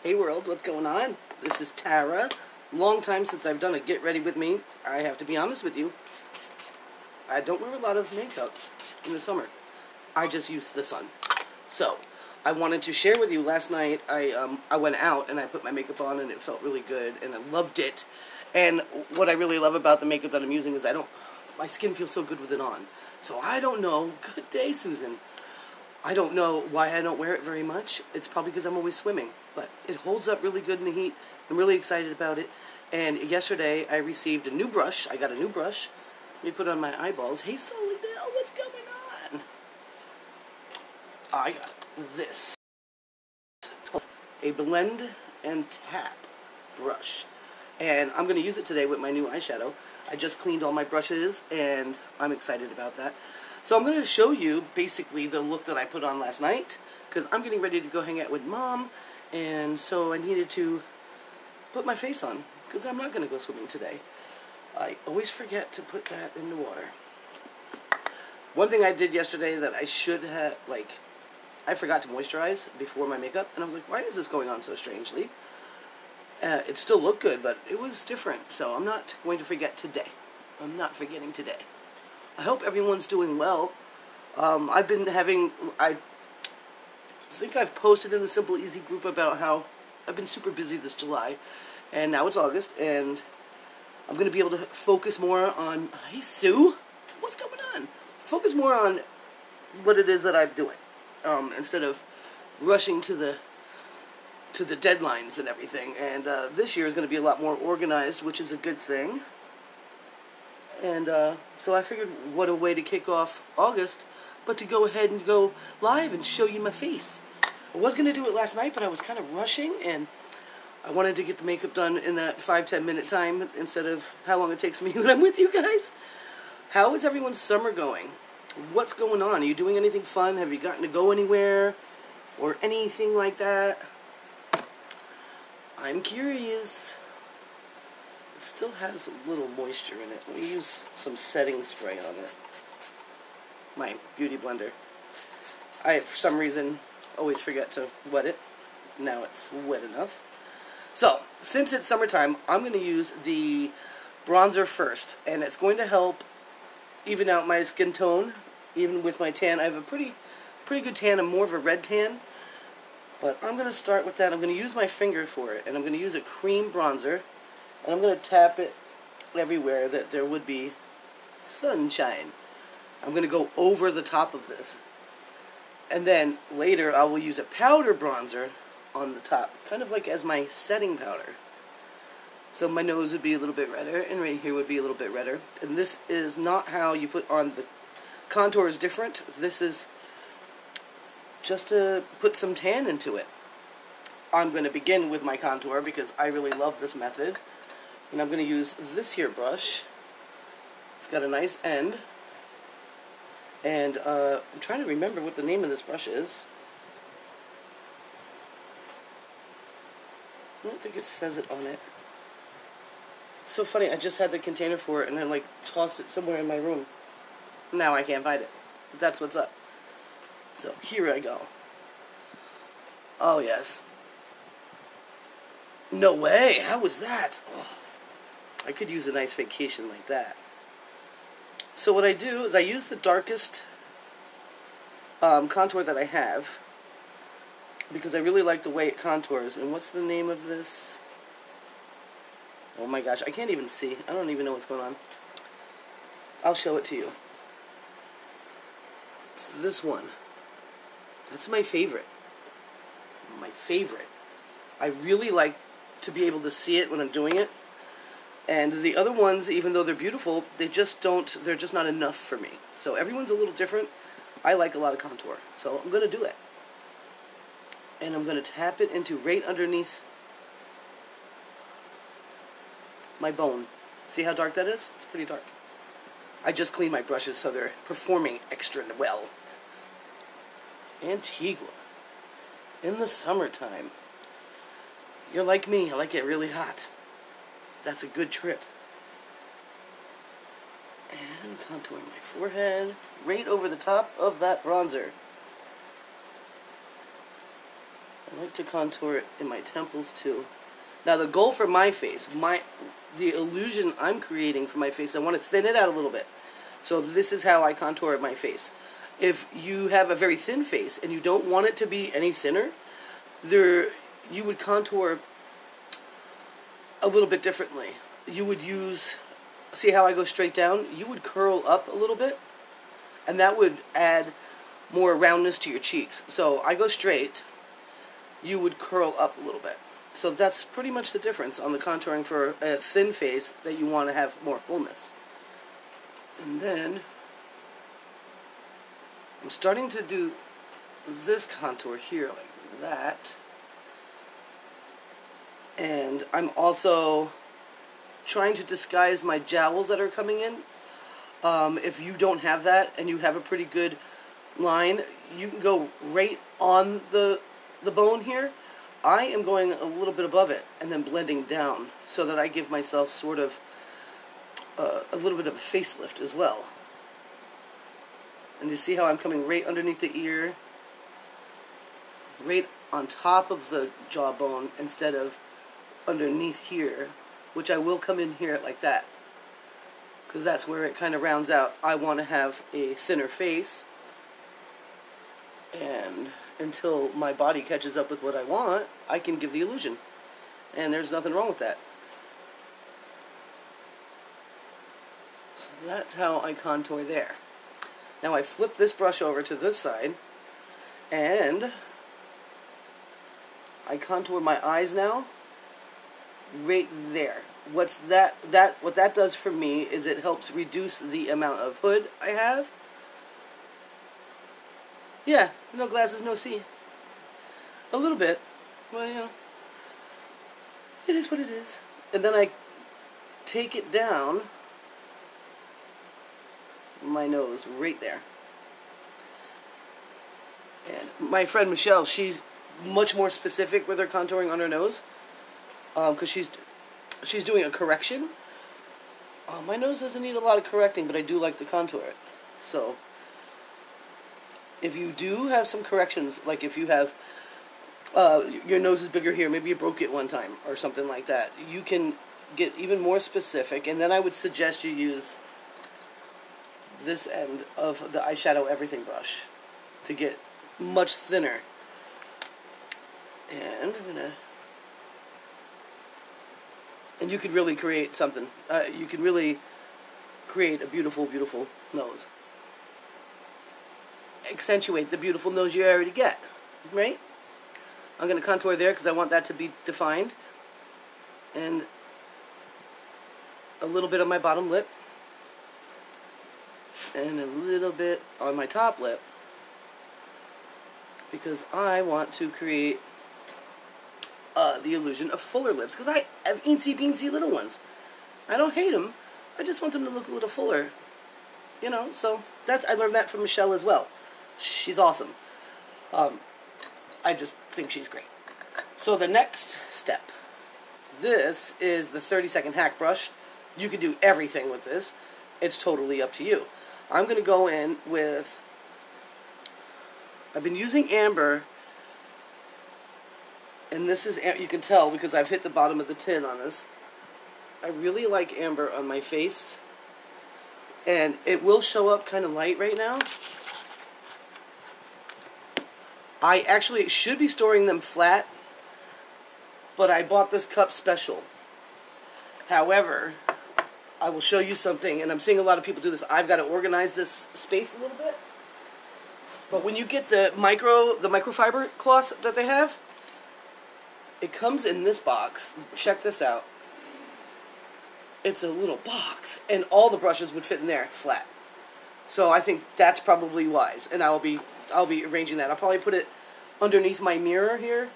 Hey world, what's going on? This is Tara. Long time since I've done a get ready with me. I have to be honest with you. I don't wear a lot of makeup in the summer. I just use the sun. So, I wanted to share with you last night. I went out and I put my makeup on and it felt really good and I loved it. And what I really love about the makeup that I'm using is my skin feels so good with it on. So I don't know. Good day, Susan. I don't know why I don't wear it very much. It's probably because I'm always swimming. But it holds up really good in the heat. I'm really excited about it. And yesterday I received a new brush. I got a new brush. Let me put it on my eyeballs. Hey, Solidale, what's going on? I got this. It's called a blend and tap brush. And I'm going to use it today with my new eyeshadow. I just cleaned all my brushes and I'm excited about that. So I'm going to show you basically the look that I put on last night because I'm getting ready to go hang out with Mom, and so I needed to put my face on because I'm not going to go swimming today. I always forget to put that in the water. One thing I did yesterday that I should have, I forgot to moisturize before my makeup, and I was like, why is this going on so strangely? It still looked good, but it was different, so I'm not going to forget today. I'm not forgetting today. I hope everyone's doing well. I think I've posted in the Simple Easy group about how I've been super busy this July, and now it's August, and I'm going to be able to focus more on, hey Sue, what's going on? Focus more on what it is that I'm doing, instead of rushing to the deadlines and everything, and this year is going to be a lot more organized, which is a good thing. And so I figured what a way to kick off August, but to go ahead and go live and show you my face. I was going to do it last night, but I was kind of rushing, and I wanted to get the makeup done in that 5-10 minute time instead of how long it takes me when I'm with you guys. How is everyone's summer going? What's going on? Are you doing anything fun? Have you gotten to go anywhere? Or anything like that? I'm curious. It still has a little moisture in it. Let me use some setting spray on it. My beauty blender. I, for some reason, always forget to wet it. Now it's wet enough. So, since it's summertime, I'm going to use the bronzer first. And it's going to help even out my skin tone, even with my tan. I have a pretty good tan. I'm more of a red tan. But I'm going to start with that. I'm going to use my finger for it. And I'm going to use a cream bronzer. And I'm going to tap it everywhere that there would be sunshine. I'm going to go over the top of this. And then later I will use a powder bronzer on the top, kind of like as my setting powder. So my nose would be a little bit redder, and right here would be a little bit redder. And this is not how you put on the contour is different. This is just to put some tan into it. I'm going to begin with my contour because I really love this method. And I'm going to use this here brush. It's got a nice end. And I'm trying to remember what the name of this brush is. I don't think it says it on it. It's so funny, I just had the container for it and I tossed it somewhere in my room. Now I can't find it. But that's what's up. So here I go. Oh yes. No way, how was that? Oh. I could use a nice vacation like that. So what I do is I use the darkest contour that I have because I really like the way it contours. And what's the name of this? Oh my gosh, I can't even see. I don't even know what's going on. I'll show it to you. It's this one. That's my favorite. My favorite. I really like to be able to see it when I'm doing it. And the other ones, even though they're beautiful, they're just not enough for me. So everyone's a little different. I like a lot of contour. So I'm going to do it. And I'm going to tap it into right underneath my bone. See how dark that is? It's pretty dark. I just cleaned my brushes so they're performing extra well. Antigua. In the summertime. You're like me. I like it really hot. That's a good trip. And contouring my forehead right over the top of that bronzer. I like to contour it in my temples too. Now the goal for my face, the illusion I'm creating for my face, I want to thin it out a little bit. So this is how I contour my face. If you have a very thin face and you don't want it to be any thinner, you would contour a little bit differently. You would see how I go straight down? You would curl up a little bit, and that would add more roundness to your cheeks. So I go straight, you would curl up a little bit. So that's pretty much the difference on the contouring for a thin face that you want to have more fullness. And then I'm starting to do this contour here like that. And I'm also trying to disguise my jowls that are coming in. If you don't have that and you have a pretty good line, you can go right on the bone here. I am going a little bit above it and then blending down so that I give myself sort of a little bit of a facelift as well. And you see how I'm coming right underneath the ear, right on top of the jawbone instead of underneath here, which I will come in here like that because that's where it kind of rounds out. I want to have a thinner face, and until my body catches up with what I want, I can give the illusion. And there's nothing wrong with that. So that's how I contour there. Now I flip this brush over to this side, and I contour my eyes now, right there. What that does for me is it helps reduce the amount of hood I have. Yeah, no glasses, no see. A little bit. Well, you know, it is what it is. And then I take it down my nose right there. And my friend Michelle, she's much more specific with her contouring on her nose, because she's doing a correction. My nose doesn't need a lot of correcting, but I do like to contour it. So if you do have some corrections, like if you have your nose is bigger here, maybe you broke it one time or something like that, you can get even more specific. And then I would suggest you use this end of the eyeshadow everything brush to get much thinner. And you could really create something. You can really create a beautiful, beautiful nose. Accentuate the beautiful nose you already get, right? I'm going to contour there because I want that to be defined. And a little bit on my bottom lip. And a little bit on my top lip. Because I want to create the illusion of fuller lips. Because I have eensy-beensy little ones. I don't hate them. I just want them to look a little fuller. You know, so I learned that from Michelle as well. She's awesome. I just think she's great. So the next step. This is the 30-second hack brush. You can do everything with this. It's totally up to you. I'm going to go in with... I've been using amber. And this is... You can tell because I've hit the bottom of the tin on this. I really like amber on my face. And it will show up kind of light right now. I actually should be storing them flat, but I bought this cup special. However, I will show you something, and I'm seeing a lot of people do this. I've got to organize this space a little bit. But when you get the microfiber cloths that they have, it comes in this box. Check this out. It's a little box, and all the brushes would fit in there flat. So I think that's probably wise, and I'll be arranging that. I'll probably put it underneath my mirror here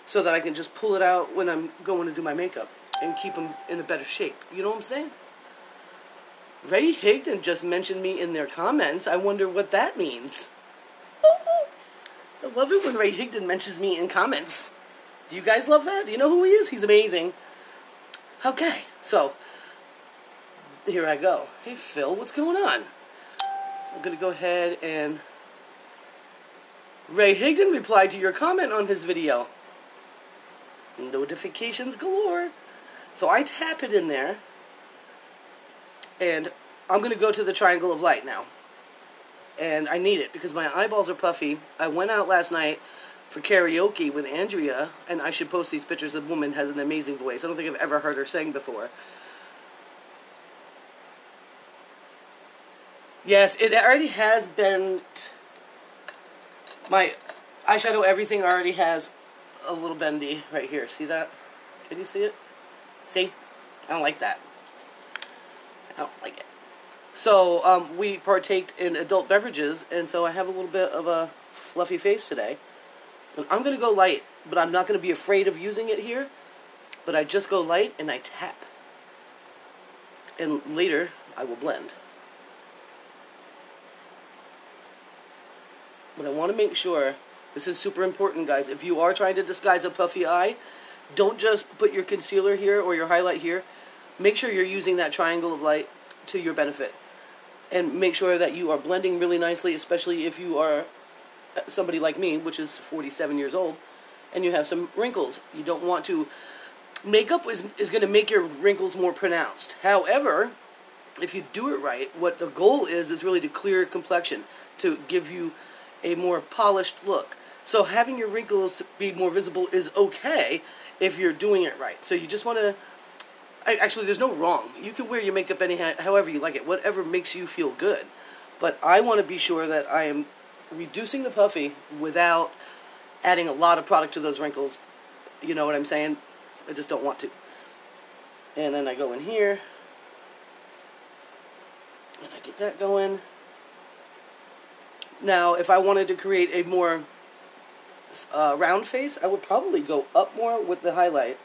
so that I can just pull it out when I'm going to do my makeup and keep them in a better shape. You know what I'm saying? Ray Higdon just mentioned me in their comments. I wonder what that means. I love it when Ray Higdon mentions me in comments. Do you guys love that? Do you know who he is? He's amazing. Okay, so here I go. Hey Phil, what's going on? I'm going to go ahead and... Ray Higdon replied to your comment on his video. Notifications galore. So I tap it in there, and I'm going to go to the triangle of light now. And I need it because my eyeballs are puffy. I went out last night for karaoke with Andrea, and I should post these pictures. The woman has an amazing voice. I don't think I've ever heard her sing before. Yes, it already has bent. My eyeshadow, everything already has a little bendy right here. See that? Can you see it? See? I don't like that. I don't like it. So, we partaked in adult beverages, and so I have a little bit of a fluffy face today. And I'm going to go light, but I'm not going to be afraid of using it here. But I just go light, and I tap. And later, I will blend. But I want to make sure, this is super important, guys. If you are trying to disguise a puffy eye, don't just put your concealer here or your highlight here. Make sure you're using that triangle of light to your benefit. And make sure that you are blending really nicely, especially if you are somebody like me, which is 47 years old, and you have some wrinkles. You don't want to... Makeup is going to make your wrinkles more pronounced. However, if you do it right, what the goal is really to clear your complexion, to give you a more polished look. So having your wrinkles be more visible is okay if you're doing it right. So you just want to... Actually, there's no wrong. You can wear your makeup however you like it, whatever makes you feel good. But I want to be sure that I am reducing the puffy without adding a lot of product to those wrinkles. You know what I'm saying? I just don't want to. And then I go in here, and I get that going. Now, if I wanted to create a more round face, I would probably go up more with the highlight.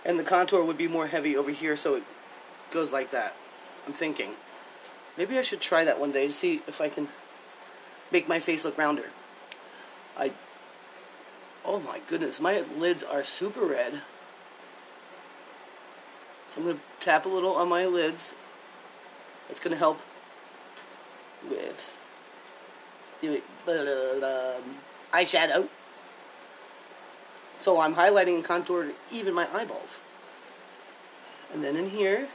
And the contour would be more heavy over here, so it goes like that. I'm thinking. Maybe I should try that one day to see if I can make my face look rounder. Oh my goodness, my lids are super red. So I'm going to tap a little on my lids. It's going to help with eyeshadow. So I'm highlighting and contouring even my eyeballs. And then in here.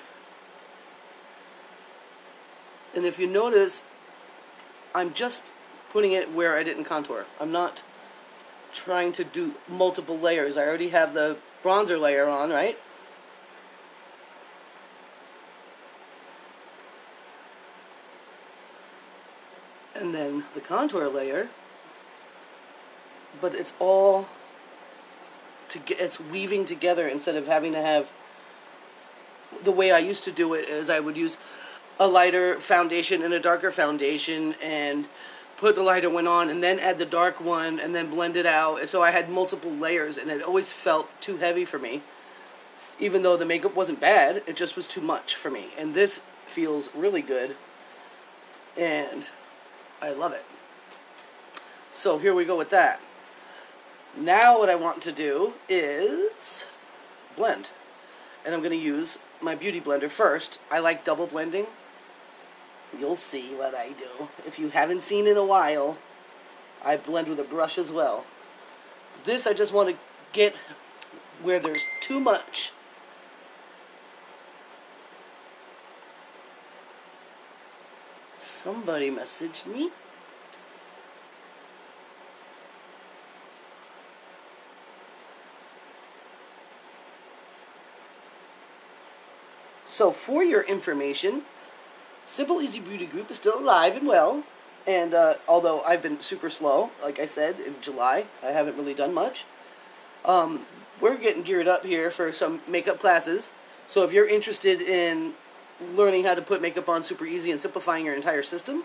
And if you notice, I'm just putting it where I didn't contour. I'm not trying to do multiple layers. I already have the bronzer layer on, right? And then the contour layer. But it's all... it's weaving together instead of having to have... The way I used to do it is I would use a lighter foundation and a darker foundation and put the lighter one on and then add the dark one and then blend it out. And so I had multiple layers and it always felt too heavy for me. Even though the makeup wasn't bad, it just was too much for me. And this feels really good. And I love it. So here we go with that. Now what I want to do is blend. And I'm going to use my Beauty Blender first. I like double blending. You'll see what I do. If you haven't seen in a while, I blend with a brush as well. This I just want to get where there's too much. Somebody messaged me. So for your information, Simple Easy Beauty Group is still alive and well. And although I've been super slow, like I said, in July, I haven't really done much. We're getting geared up here for some makeup classes. So if you're interested in learning how to put makeup on super easy and simplifying your entire system,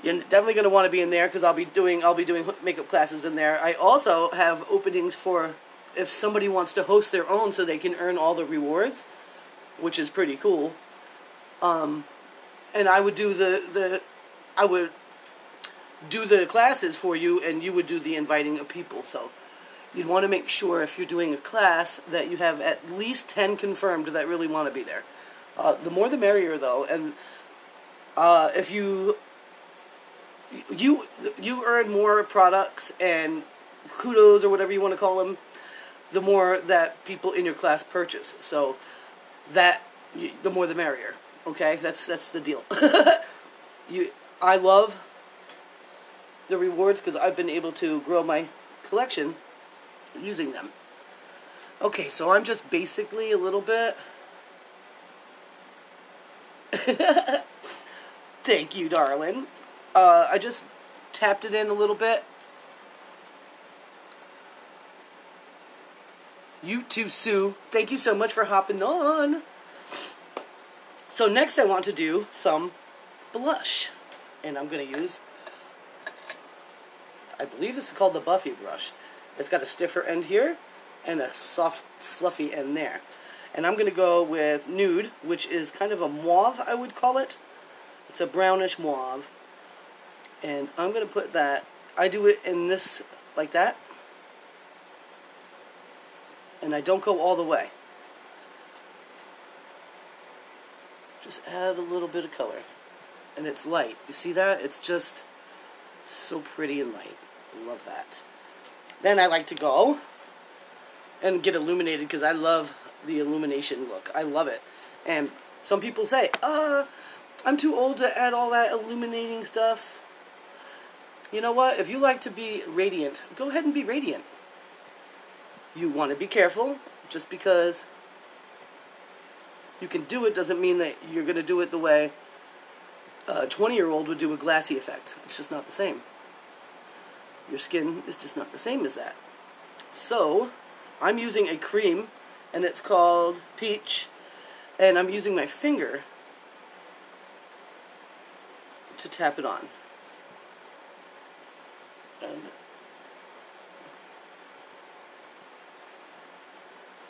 you're definitely going to want to be in there because I'll be doing makeup classes in there. I also have openings for if somebody wants to host their own so they can earn all the rewards, which is pretty cool. And I would do the classes for you, and you would do the inviting of people. So you'd want to make sure if you're doing a class that you have at least 10 confirmed that really want to be there. The more the merrier, though. And if you earn more products and kudos or whatever you want to call them the more that people in your class purchase. So that the more the merrier. Okay, that's the deal. I love the rewards because I've been able to grow my collection using them. Okay, so I'm just basically a little bit. Thank you, darling. I just tapped it in a little bit. You too, Sue. Thank you so much for hopping on. So next I want to do some blush. And I'm going to use, I believe this is called the Buffy brush. It's got a stiffer end here and a soft, fluffy end there. And I'm going to go with Nude, which is kind of a mauve, I would call it. It's a brownish mauve. And I'm going to put that, I do it in this, like that. And I don't go all the way. Just add a little bit of color. And it's light. You see that? It's just so pretty and light. I love that. Then I like to go and get illuminated because I love the illumination look. I love it. And some people say, I'm too old to add all that illuminating stuff. You know what? If you like to be radiant, go ahead and be radiant. You want to be careful. Just because you can do it doesn't mean that you're going to do it the way a 20-year-old would do a glassy effect. It's just not the same. Your skin is just not the same as that. So, I'm using a cream, and it's called Peach, and I'm using my finger to tap it on. And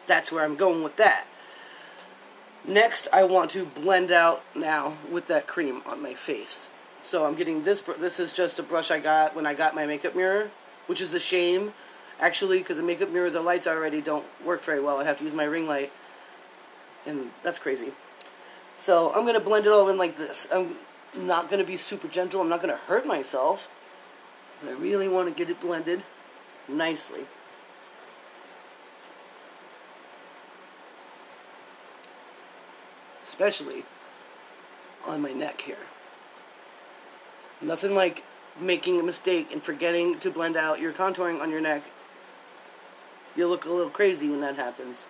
that's where I'm going with that. Next, I want to blend out now with that cream on my face. So I'm getting this. This is just a brush I got when I got my makeup mirror, which is a shame, actually, because the makeup mirror, the lights already don't work very well. I have to use my ring light, and that's crazy. So I'm going to blend it all in like this. I'm not going to be super gentle. I'm not going to hurt myself. But I really want to get it blended nicely. Especially on my neck here. Nothing like making a mistake and forgetting to blend out your contouring on your neck. You'll look a little crazy when that happens.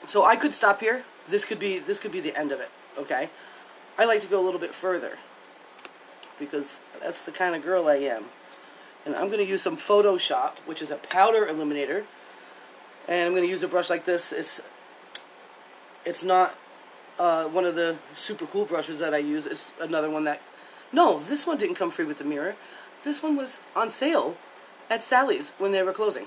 So I could stop here. This could be the end of it, okay? I like to go a little bit further because that's the kind of girl I am. And I'm going to use some Photoshop, which is a powder illuminator. And I'm going to use a brush like this. It's not one of the super cool brushes that I use. It's another one that... No, this one didn't come free with the mirror. This one was on sale at Sally's when they were closing.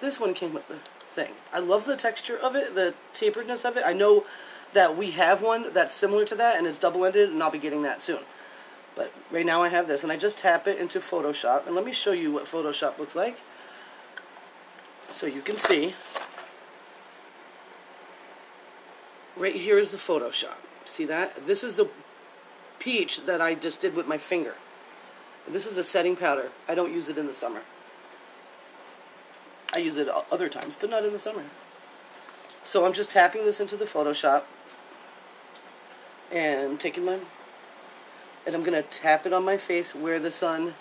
This one came with the thing. I love the texture of it, the taperedness of it. I know that we have one that's similar to that, and it's double-ended, and I'll be getting that soon. But right now I have this, and I just tap it into Photoshop. And let me show you what Photoshop looks like. So you can see, right here is the Photoshop. See that? This is the peach that I just did with my finger. And this is a setting powder. I don't use it in the summer. I use it other times, but not in the summer. So I'm just tapping this into the Photoshop and taking my, and I'm going to tap it on my face where the sun,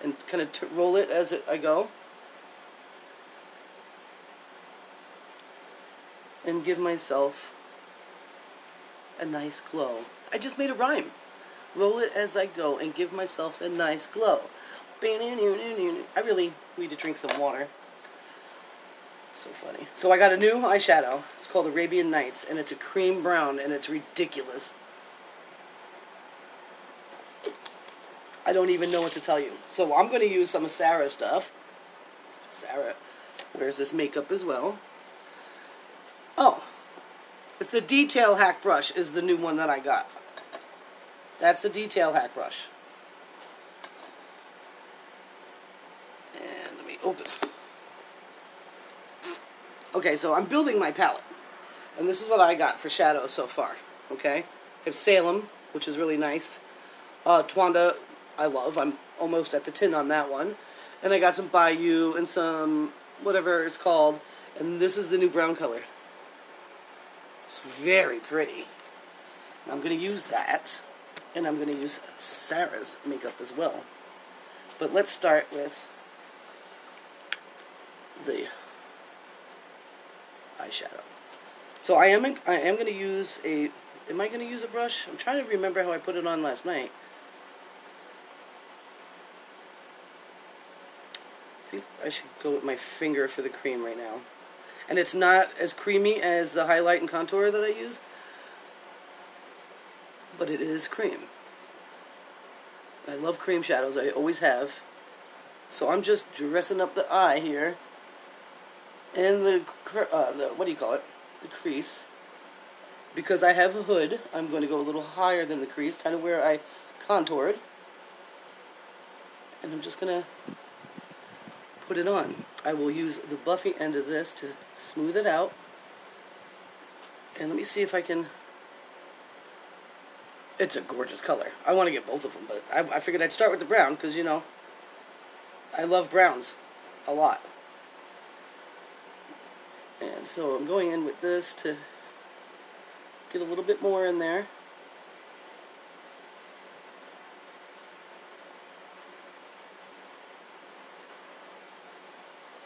and kind of roll it as I go. And give myself a nice glow. I just made a rhyme. Roll it as I go and give myself a nice glow. I really need to drink some water. So funny. So I got a new eyeshadow. It's called Arabian Nights, and it's a cream brown, and it's ridiculous. I don't even know what to tell you. So I'm going to use some of Sarah's stuff. Sarah wears this makeup as well. Oh, it's the Detail Hack brush is the new one that I got. That's the Detail Hack brush. And let me open. Okay, so I'm building my palette. And this is what I got for shadow so far. Okay? I have Salem, which is really nice. Twanda, I love. I'm almost at the tin on that one. And I got some Bayou and some whatever it's called. And this is the new brown color. It's very pretty. I'm going to use that. And I'm going to use Sarah's makeup as well. But let's start with the eyeshadow. So I am going to use a... Am I going to use a brush? I'm trying to remember how I put it on last night. I think I should go with my finger for the cream right now. And it's not as creamy as the highlight and contour that I use, but it is cream. I love cream shadows. I always have. So I'm just dressing up the eye here, and the what do you call it? The crease. Because I have a hood, I'm going to go a little higher than the crease, kind of where I contoured, and I'm just going to put it on. I will use the buffy end of this to smooth it out. And let me see if I can... It's a gorgeous color. I want to get both of them, but I figured I'd start with the brown because, you know, I love browns a lot. And so I'm going in with this to get a little bit more in there.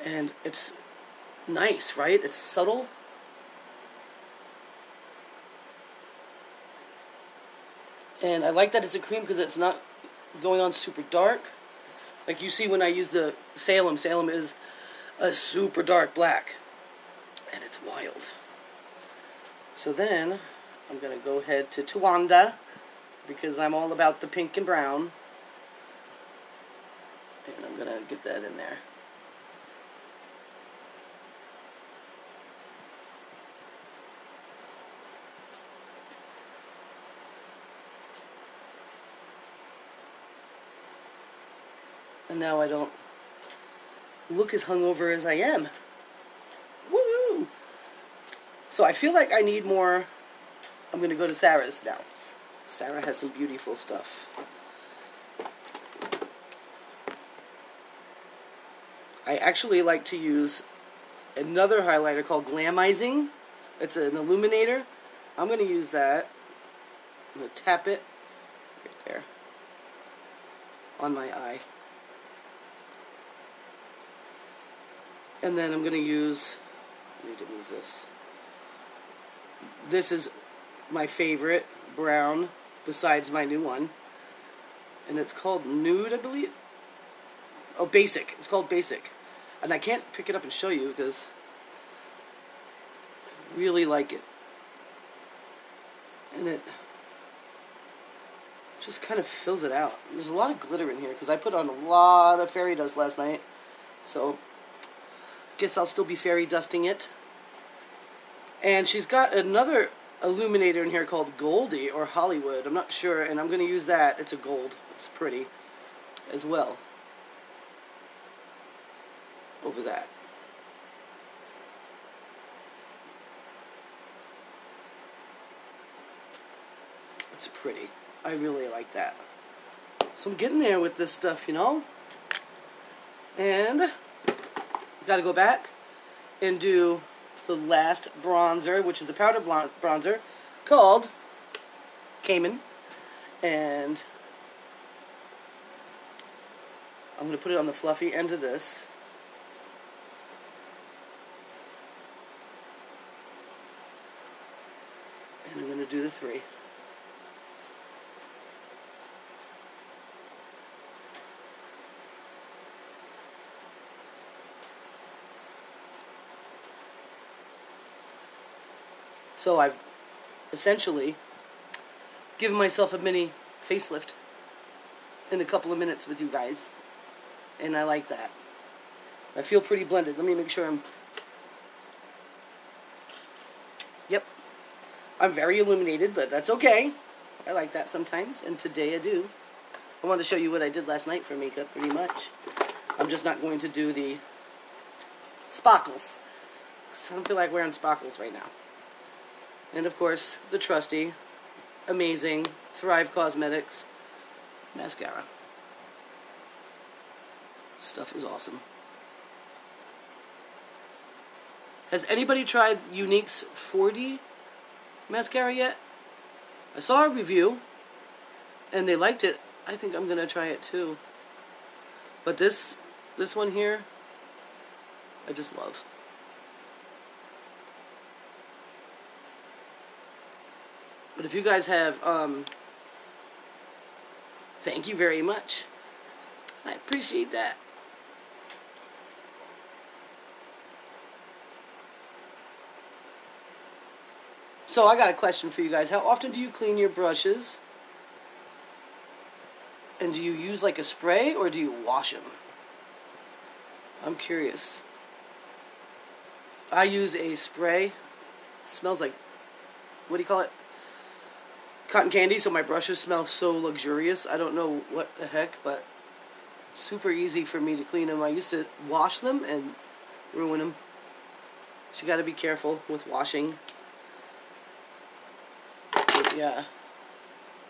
And it's nice, right? It's subtle. And I like that it's a cream because it's not going on super dark. Like you see when I use the Salem. Salem is a super dark black. And it's wild. So then, I'm going to go ahead to Towanda because I'm all about the pink and brown. And I'm going to get that in there. And now I don't look as hungover as I am. Woo! So I feel like I need more. I'm going to go to Sarah's now. Sarah has some beautiful stuff. I actually like to use another highlighter called Glamizing. It's an illuminator. I'm going to use that. I'm going to tap it right there on my eye. And then I'm going to use, I need to move this. This is my favorite brown besides my new one. And it's called Nude, I believe. Oh, Basic. It's called Basic. And I can't pick it up and show you because I really like it. And it just kind of fills it out. There's a lot of glitter in here because I put on a lot of fairy dust last night. So guess I'll still be fairy dusting it. And she's got another illuminator in here called Goldie or Hollywood. I'm not sure, and I'm going to use that. It's a gold. It's pretty as well. Over that. It's pretty. I really like that. So I'm getting there with this stuff, you know. And got to go back and do the last bronzer, which is a powder bronzer called Cayman. And I'm going to put it on the fluffy end of this. And I'm going to do the 3. So I've essentially given myself a mini facelift in a couple of minutes with you guys. And I like that. I feel pretty blended. Let me make sure I'm... Yep. I'm very illuminated, but that's okay. I like that sometimes, and today I do. I wanted to show you what I did last night for makeup, pretty much. I'm just not going to do the sparkles. I don't feel like wearing sparkles right now. And of course, the trusty, amazing, Thrive Cosmetics mascara. Stuff is awesome. Has anybody tried Younique's 4D mascara yet? I saw a review, and they liked it. I think I'm going to try it too. But this one here, I just love. But if you guys have, thank you very much. I appreciate that. So I got a question for you guys. How often do you clean your brushes? And do you use like a spray or do you wash them? I'm curious. I use a spray. It smells like, what do you call it? Cotton candy, so my brushes smell so luxurious. I don't know what the heck, but it's super easy for me to clean them. I used to wash them and ruin them. So you got to be careful with washing. But yeah,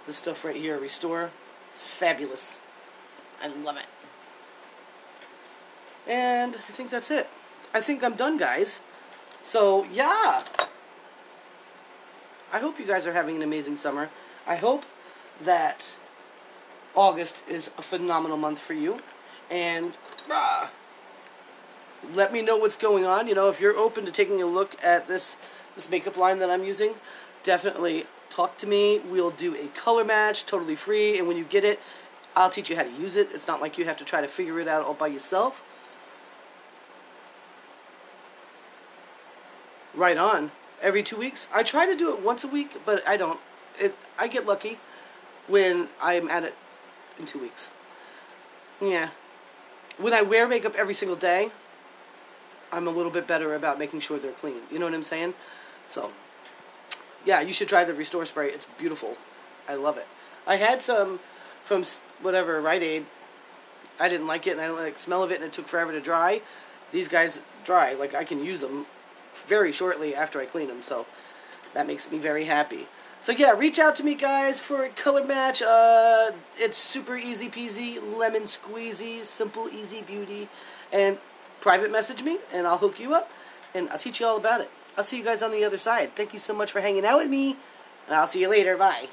this stuff right here, Restore, it's fabulous. I love it. And I think that's it. I think I'm done, guys. So yeah, I hope you guys are having an amazing summer. I hope that August is a phenomenal month for you. And let me know what's going on. You know, if you're open to taking a look at this makeup line that I'm using, definitely talk to me. We'll do a color match, totally free. And when you get it, I'll teach you how to use it. It's not like you have to try to figure it out all by yourself. Right on. Every 2 weeks. I try to do it once a week, but I don't. I get lucky when I'm at it in 2 weeks. Yeah. When I wear makeup every single day, I'm a little bit better about making sure they're clean. You know what I'm saying? So, yeah, you should try the Restore Spray. It's beautiful. I love it. I had some from whatever, Rite Aid. I didn't like it, and I didn't like the smell of it, and it took forever to dry. These guys dry. Like, I can use them very shortly after I clean them, so that makes me very happy. So yeah, reach out to me, guys, for a color match. It's super easy peasy, lemon squeezy, simple, easy beauty, and private message me, and I'll hook you up, and I'll teach you all about it. I'll see you guys on the other side. Thank you so much for hanging out with me, and I'll see you later. Bye.